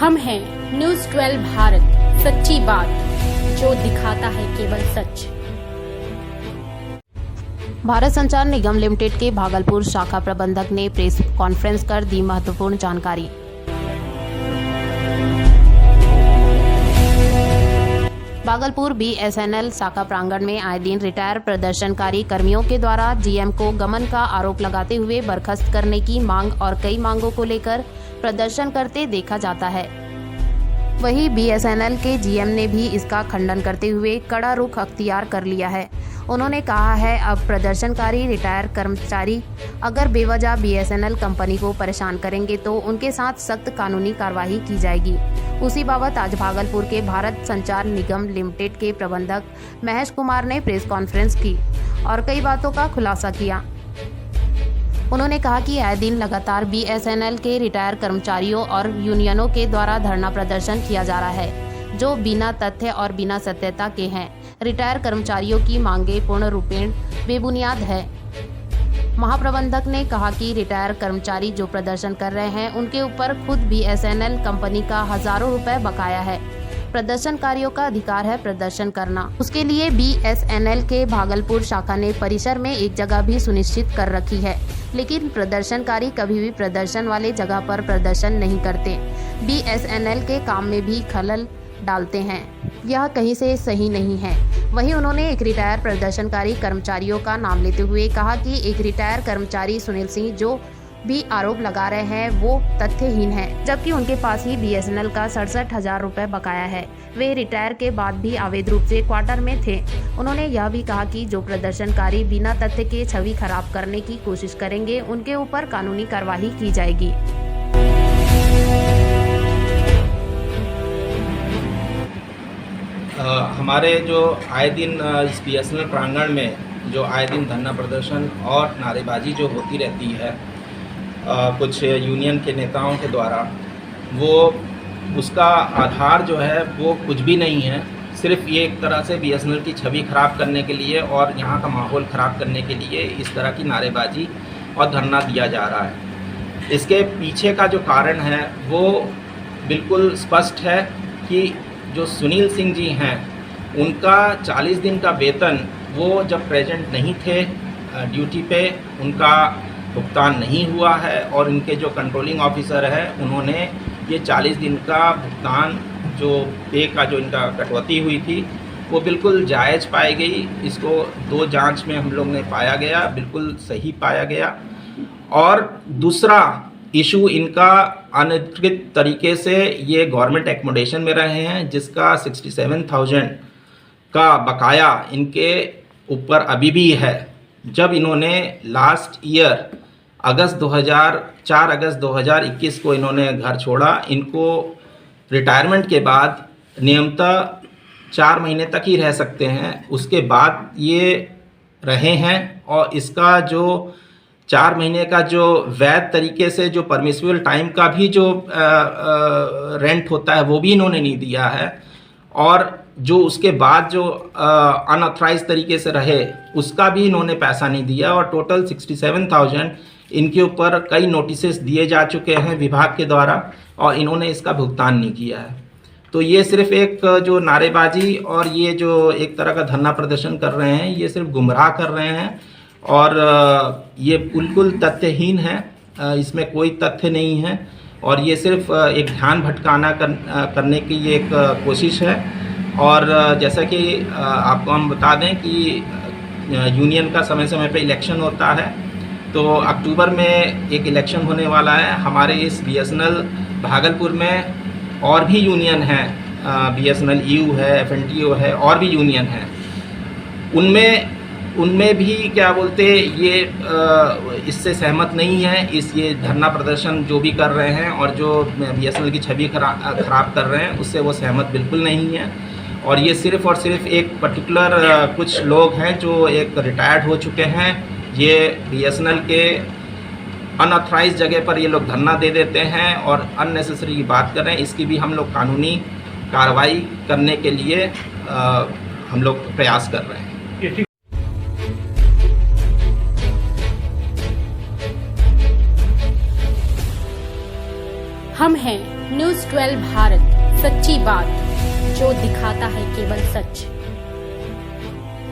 हम हैं न्यूज़ 12 भारत, सच्ची बात जो दिखाता है केवल सच। भारत संचार निगम लिमिटेड के भागलपुर शाखा प्रबंधक ने प्रेस कॉन्फ्रेंस कर दी महत्वपूर्ण जानकारी। भागलपुर बीएसएनएल शाखा प्रांगण में आए दिन रिटायर प्रदर्शनकारी कर्मियों के द्वारा जीएम को गमन का आरोप लगाते हुए बर्खास्त करने की मांग और कई मांगों को लेकर प्रदर्शन करते देखा जाता है। वहीं बीएसएनएल के जीएम ने भी इसका खंडन करते हुए कड़ा रुख अख्तियार कर लिया है। उन्होंने कहा है अब प्रदर्शनकारी रिटायर कर्मचारी अगर बेवजह बीएसएनएल कंपनी को परेशान करेंगे तो उनके साथ सख्त कानूनी कार्रवाई की जाएगी। उसी बाबत आज भागलपुर के भारत संचार निगम लिमिटेड के प्रबंधक महेश कुमार ने प्रेस कॉन्फ्रेंस की और कई बातों का खुलासा किया। उन्होंने कहा कि आए दिन लगातार बीएसएनएल के रिटायर कर्मचारियों और यूनियनों के द्वारा धरना प्रदर्शन किया जा रहा है जो बिना तथ्य और बिना सत्यता के हैं। रिटायर कर्मचारियों की मांगें पूर्ण रूपेण बेबुनियाद है। महाप्रबंधक ने कहा कि रिटायर कर्मचारी जो प्रदर्शन कर रहे हैं उनके ऊपर खुद बीएसएनएल कंपनी का हजारों रुपए बकाया है। प्रदर्शनकारियों का अधिकार है प्रदर्शन करना। उसके लिए बीएसएनएल के भागलपुर शाखा ने परिसर में एक जगह भी सुनिश्चित कर रखी है, लेकिन प्रदर्शनकारी कभी भी प्रदर्शन वाले जगह पर प्रदर्शन नहीं करते। बीएसएनएल के काम में भी खलल डालते हैं। यह कहीं से सही नहीं है। वहीं उन्होंने एक रिटायर प्रदर्शनकारी कर्मचारियों का नाम लेते हुए कहा कि एक रिटायर कर्मचारी सुनील सिंह जो भी आरोप लगा रहे हैं वो तथ्यहीन है, जबकि उनके पास ही बीएसएनएल का 67,000 रुपए बकाया है। वे रिटायर के बाद भी अवैध रूप से क्वार्टर में थे। उन्होंने यह भी कहा कि जो प्रदर्शनकारी बिना तथ्य के छवि खराब करने की कोशिश करेंगे उनके ऊपर कानूनी कार्रवाई की जाएगी। हमारे जो आए दिन इस बीएसएनएल प्रांगण में जो आए दिन धरना प्रदर्शन और नारेबाजी जो होती रहती है कुछ यूनियन के नेताओं के द्वारा, वो उसका आधार जो है वो कुछ भी नहीं है। सिर्फ ये एक तरह से बीएसएनएल की छवि खराब करने के लिए और यहाँ का माहौल ख़राब करने के लिए इस तरह की नारेबाजी और धरना दिया जा रहा है। इसके पीछे का जो कारण है वो बिल्कुल स्पष्ट है कि जो सुनील सिंह जी हैं उनका 40 दिन का वेतन वो जब प्रेजेंट नहीं थे ड्यूटी पे उनका भुगतान नहीं हुआ है और इनके जो कंट्रोलिंग ऑफिसर है उन्होंने ये 40 दिन का भुगतान जो पे का जो इनका कटौती हुई थी वो बिल्कुल जायज़ पाई गई। इसको 2 जांच में हम लोग ने पाया गया, बिल्कुल सही पाया गया। और दूसरा इशू इनका अनधिकृत तरीके से ये गवर्नमेंट एकोमोडेशन में रहे हैं जिसका 67,000 का बकाया इनके ऊपर अभी भी है। जब इन्होंने लास्ट ईयर 4 अगस्त 2021 को इन्होंने घर छोड़ा, इनको रिटायरमेंट के बाद नियमतः 4 महीने तक ही रह सकते हैं, उसके बाद ये रहे हैं और इसका जो 4 महीने का जो वैध तरीके से जो परमिसिबल टाइम का भी जो रेंट होता है वो भी इन्होंने नहीं दिया है और जो उसके बाद जो अनऑथराइज तरीके से रहे उसका भी इन्होंने पैसा नहीं दिया और टोटल 67,000 इनके ऊपर कई नोटिसेस दिए जा चुके हैं विभाग के द्वारा और इन्होंने इसका भुगतान नहीं किया है। तो ये सिर्फ एक जो नारेबाजी और ये जो एक तरह का धरना प्रदर्शन कर रहे हैं ये सिर्फ गुमराह कर रहे हैं और ये बिल्कुल तथ्यहीन है। इसमें कोई तथ्य नहीं है और ये सिर्फ एक ध्यान भटकाना करने की ये एक कोशिश है। और जैसा कि आपको हम बता दें कि यूनियन का समय समय पे इलेक्शन होता है, तो अक्टूबर में एक इलेक्शन होने वाला है। हमारे इस बीएसएनएल भागलपुर में और भी यूनियन हैं, बीएसएनएल ईयू है, एफएनटीओ है और भी यूनियन हैं। उनमें भी क्या बोलते ये इससे सहमत नहीं है। ये धरना प्रदर्शन जो भी कर रहे हैं और जो बीएसएनएल की छवि खराब कर रहे हैं उससे वो सहमत बिल्कुल नहीं है। और ये सिर्फ और सिर्फ एक पर्टिकुलर कुछ लोग हैं जो एक रिटायर्ड हो चुके हैं, ये बीएसएनएल के अनऑथराइज जगह पर ये लोग धरना दे देते हैं और अननेसेसरी की बात कर रहे हैं। इसकी भी हम लोग कानूनी कार्रवाई करने के लिए हम लोग प्रयास कर रहे हैं। हम हैं न्यूज 12 भारत, सच्ची बात जो दिखाता है केवल सच।